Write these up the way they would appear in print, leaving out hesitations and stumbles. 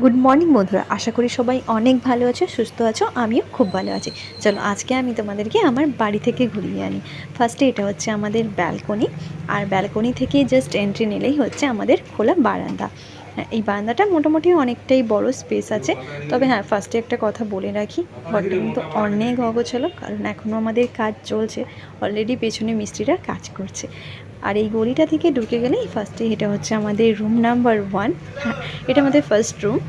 Good morning বন্ধুরা, আশা করি সবাই অনেক ভালো আছো, সুস্থ আছো। আমিও খুব ভালো আছি। চলো আজকে আমি তোমাদেরকে আমার বাড়ি থেকে ঘুরিয়ে আনি। ফার্স্টে এটা হচ্ছে আমাদের ব্যালকনি, আর ব্যালকনি থেকে জাস্ট এন্ট্রি নিলেই হচ্ছে আমাদের খোলা বারান্দা। হ্যাঁ, এই বারান্দাটা মোটামুটি অনেকটাই বড় স্পেস আছে। তবে হ্যাঁ, ফার্স্টে একটা কথা বলে রাখি, ঘরটা কিন্তু অনেক অগোছালো, কারণ এখনও আমাদের কাজ চলছে। অলরেডি পেছনে মিস্ত্রিরা কাজ করছে। আর এই গলিটা থেকে ঢুকে গেলেই ফার্স্টে এটা হচ্ছে আমাদের রুম নাম্বার 1। হ্যাঁ, এটা আমাদের ফার্স্ট রুম।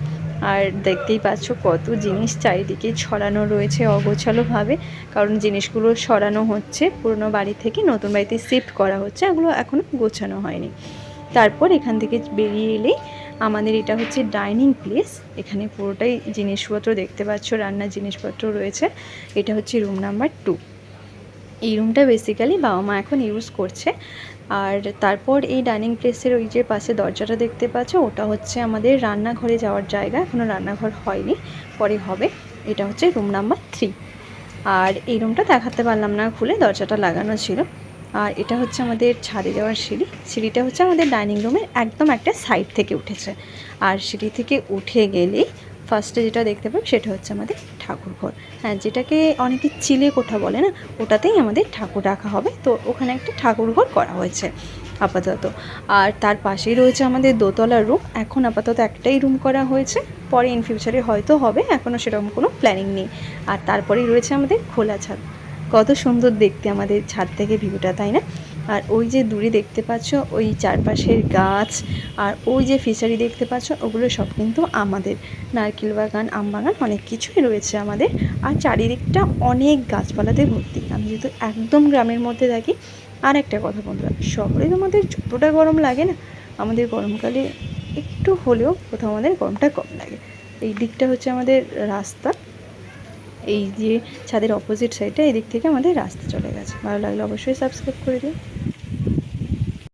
আর দেখতেই পাচ্ছ কত জিনিস চারিদিকে ছড়ানো রয়েছে অগোছালোভাবে, কারণ জিনিসগুলো সরানো হচ্ছে পুরনো বাড়ি থেকে নতুন বাড়িতে শিফট করা হচ্ছে, এগুলো এখনও গোছানো হয়নি। তারপর এখান থেকে বেরিয়ে এলেই আমাদের এটা হচ্ছে ডাইনিং প্লেস। এখানে পুরোটাই জিনিসপত্র দেখতে পাচ্ছ, রান্নার জিনিসপত্র রয়েছে। এটা হচ্ছে রুম নাম্বার 2। এই রুমটা বেসিক্যালি বাবা মা এখন ইউজ করছে। আর তারপর এই ডাইনিং প্লেসের ওই যে পাশে দরজাটা দেখতে পাচ্ছ, ওটা হচ্ছে আমাদের রান্নাঘরে যাওয়ার জায়গা। এখনও রান্নাঘর হয়নি, পরে হবে। এটা হচ্ছে রুম নাম্বার 3। আর এই রুমটা দেখাতে পারলাম না খুলে, দরজাটা লাগানো ছিল। আর এটা হচ্ছে আমাদের ছাদে যাওয়ার সিঁড়ি। সিঁড়িটা হচ্ছে আমাদের ডাইনিং রুমের একদম একটা সাইড থেকে উঠেছে। আর সিঁড়ি থেকে উঠে গেলেই ফার্স্টে যেটা দেখতে পাবো সেটা হচ্ছে আমাদের ঠাকুরঘর। হ্যাঁ, যেটাকে অনেকে চিলে কোঠা বলে না, ওটাতেই আমাদের ঠাকুর রাখা হবে। তো ওখানে একটা ঠাকুরঘর করা হয়েছে আপাতত। আর তার পাশেই রয়েছে আমাদের দোতলার রুম। এখন আপাতত একটাই রুম করা হয়েছে, পরে ইন ফিউচারে হয়তো হবে, এখনও সেরকম কোনো প্ল্যানিং নেই। আর তারপরেই রয়েছে আমাদের খোলা ছাদ। কত সুন্দর দেখতে আমাদের ছাদ থেকে ভিউটা, তাই না? আর ওই যে দূরে দেখতে পাচ্ছ ওই চারপাশের গাছ, আর ওই যে ফিশারি দেখতে পাচ্ছ, ওগুলো সব কিন্তু আমাদের। নারকেল বাগান, আম বাগান, অনেক কিছুই রয়েছে আমাদের। আর চারিদিকটা অনেক গাছপালাতে ভর্তি। আমি যেহেতু একদম গ্রামের মধ্যে থাকি। আর একটা কথা বন্ধুরা, শহরে আমাদের যতটা গরম লাগে না, আমাদের গরমকালে একটু হলেও কোথাও আমাদের গরমটা কম লাগে। এই দিকটা হচ্ছে আমাদের রাস্তা। এই যে ছাদের অপোজিট সাইডে, এই দিক থেকে আমাদের রাস্তা চলে গেছে। ভালো লাগলে অবশ্যই সাবস্ক্রাইব করে দিও।